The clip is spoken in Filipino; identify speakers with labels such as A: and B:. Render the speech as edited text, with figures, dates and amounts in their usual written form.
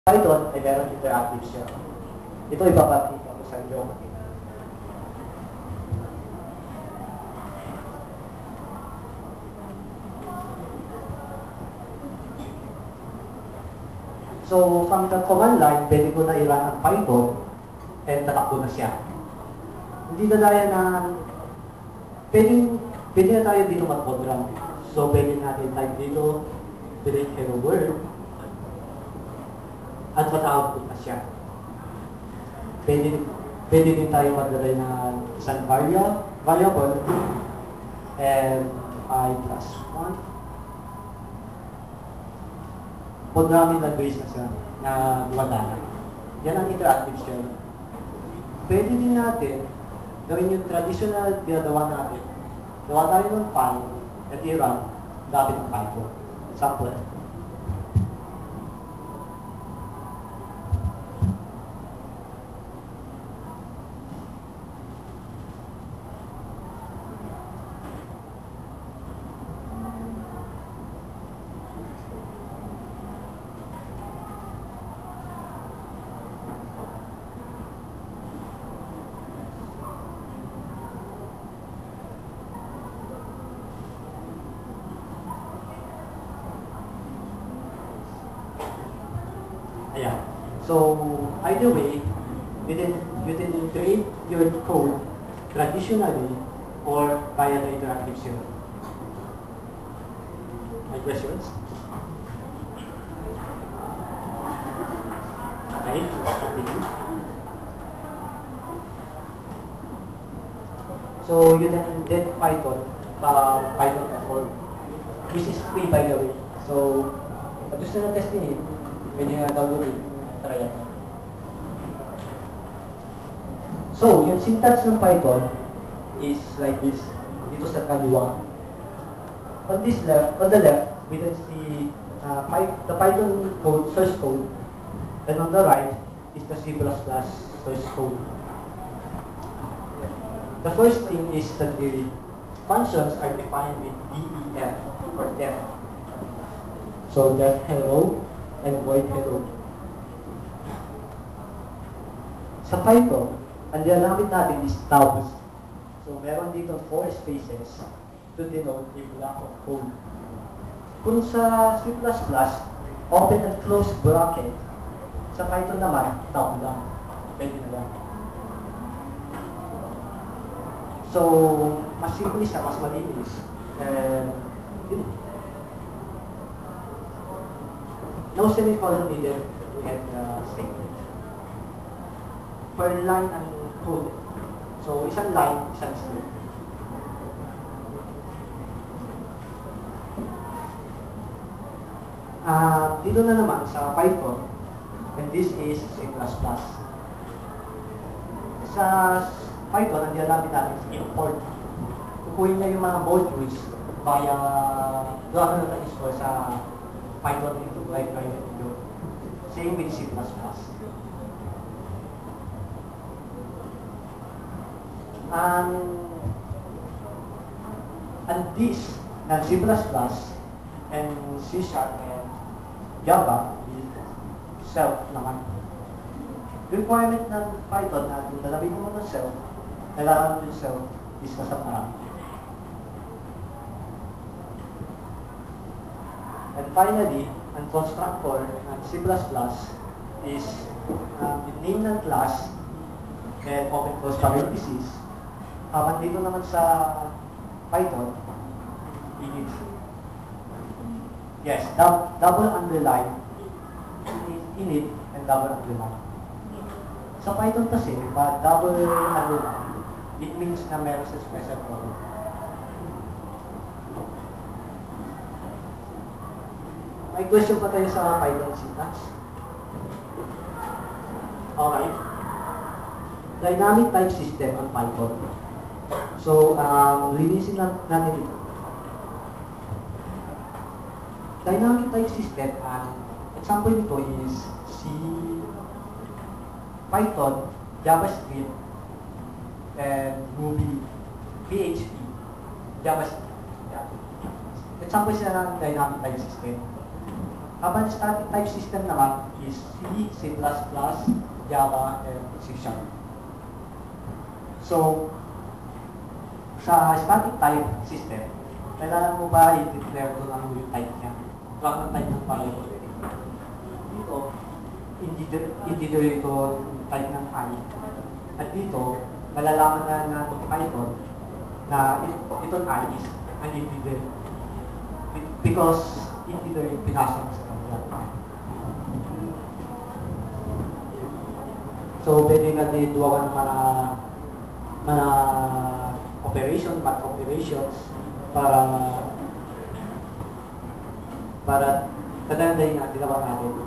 A: Python ay meron interactive siya. Ito ipapakita ko sa inyo. So, from the command line, pwede ko na i-run ang Python and tatakbo na siya. Hindi na daya na pwede na tayo dito mag-program. So, pwede natin type dito, delete hello world, at mata-output na siya. Pwede din tayo maglagay ng isang variable, and I plus 1. Programming language na siya na gumagana. Yan ang interactive shell. Pwede din natin gawin yung traditional ginagawa natin. Gawa tayo ng file at i-run gamit ng Python. Example. Ayan. So, either way, you can create your code traditionally or via the interactive shell. My questions? Okay, continue. So, you can get Python org, which is free by the way. So, pag gusto na testing it, pwede nga download it. Try it. So, yung syntax ng Python is like this. Dito sa kaliwa. On the left, we can see the Python code, source code. And on the right is the C++ source code. The first thing is that the functions are defined with def or def. So, def hello and void hello. Sa Python, ang ginamit natin is tabs. So, meron dito 4 spaces to denote a block of code. Kung sa C++, open and close bracket. Sa Python naman, tab lang. Pwede na lang. So, mas simple siya, mas malinis. And, no semicolon needed to get the statement. Per line ang code. So, isang line, isang string. Dito na naman sa Python, and this is C++. Sa Python, ang ginamit natin is import. Kukuhin niya yung mga modules via gawin na install sa Python into library video. Same with C++. And this, and C++ and C# and Java is self naman. Requirement ng Python na kung lalagay mo ng self, kailangan yung self is nasa parang. And finally, ang constructor ng C++ is the name ng class and open close parentheses. Habang dito naman sa Python, init. Yes, double underline, init, and double underline. Sa Python kasi, pag double underline, it means na meron sa special code. May question pa tayo sa Python syntax? Okay. Dynamic type system ang Python. So, linisin natin ito. Dynamic type system, example nito is C, Python, JavaScript, and Ruby, PHP, JavaScript. Yeah. Example sila ng dynamic type system. Habang static type system naman is C, C++, Java, and C#. So, sa static type system, kailangan mo ba i-declare ko lang yung type niya? Huwag ng type ng variable. Dito, integer ito type ng I. At dito, malalaman na ng Python na itong I is an integer. Because integer yung pinasok sa kanila. So, pwede natin duwagan ng mga operation, math operations para tadandayin ang ginawa natin.